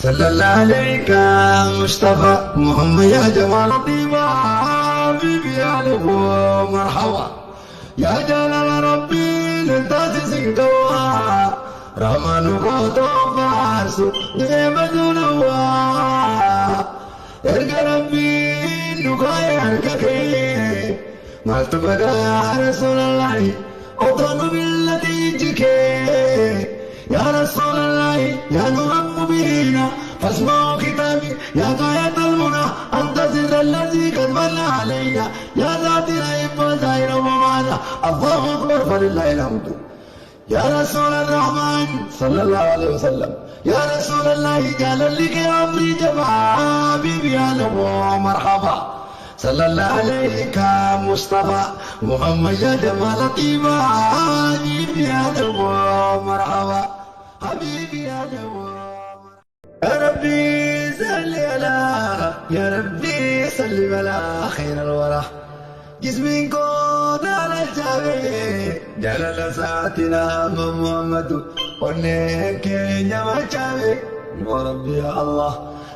صلى الله عليك مصطفى محمد يا جمال الطيبة حبيبي يا لبو مرحبا يا جلال ربي لنتاسسك دوا رحمن قوتو فارسو نعمة نوا ارقى ربي نقاي ارقى ما تبقى يا رسول الله أطلب بالتي جكي يا رسول الله يا نور المبين فاسمعوا كتابي يا غاية المنى أنت سر الذي قد من علينا يا ذات العيب والزهر ومعنى الله أكبر فلله الحمد يا رسول الرحمن صلى الله عليه وسلم يا رسول الله قال لك يا أمري جماعة حبيبي يا لبو مرحبا صلى الله عليك مصطفى محمد يا جمال الطيبة حبيبي يا لبو مرحبا حبيبي يا لبو يا ربي صل على يا ربي صل على خير الورى جسمي كون على الجابي جلال ساعتنا محمد ونك يا مجابي يا ربي يا الله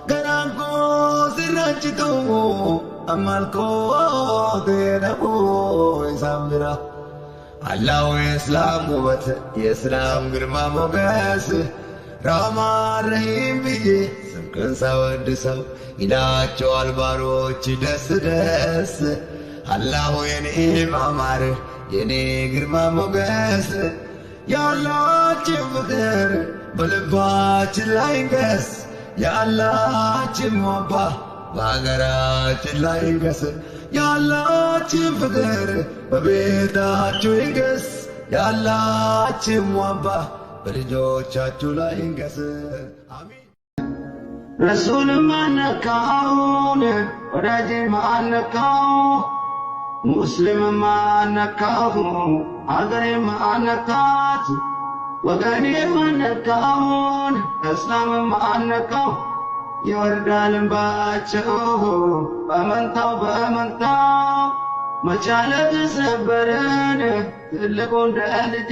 قرانكو سرجتو أمالكو دينكو إسامنا الله إسلام وبت إسلام غرما موغس راما رحيم بيجي سمكن ساود سو إلاچو الباروچ دس دس الله ينعم أمار يني غرما موغس يا الله چمدر بلباچ لاينگس يا الله چموبا በሀገራችን ላይ ይንገስ ያላችን ፍቅር በቤታችሁ ይንገስ ያላችን ሟባ በልጆቻችሁ ላይ ይንገስ አሚን። ረሱልም አነካውን ወዳጅም አነካው ሙስሊምም አነካው ሀገሬም አነካት ወገኔም አነካውን እስላምም አነካው ይወርዳል እንባቸው በመንታው በመንታው መቻለ ተሰበረን ትልቁ እንደ ልጅ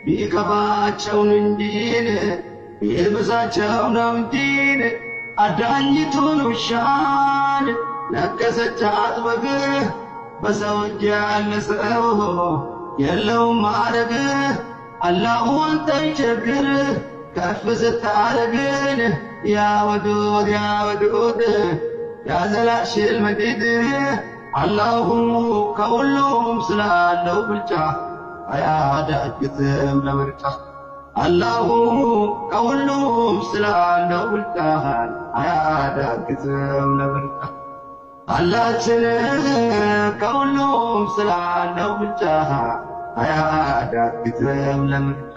ቢከፋቸው እንጂ ቢብሳቸው ነው እንጂ አዳኝቱን ውሻን ነከሰች አጥበግ በሰው እጅ ያለ ሰው የለውም ማዕረግ አላሁ አንተ ይቸግር ከፍ ስታረግን ያ ወዱድ ያ ዘላሽል መዲድ አላሁ ከሁሉም ስላለው ብልጫ አያዳግትም ለምርጫ አላሁ ከሁሉም ስላለው ብልጫ አያዳግትም ለምርጫ አላችን ከሁሉም ስላለው ብልጫ አያዳግትም ለምርጫ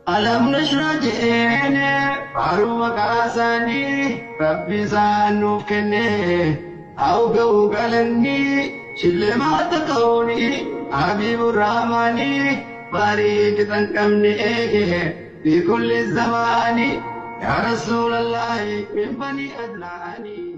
ألم نشرح جئنا فارو مقاساني ربي سانوف كني أو قو قلني شل ما تكوني حبيب الرحماني باريك تنكمني في كل الزمان يا رسول الله من بني أدناني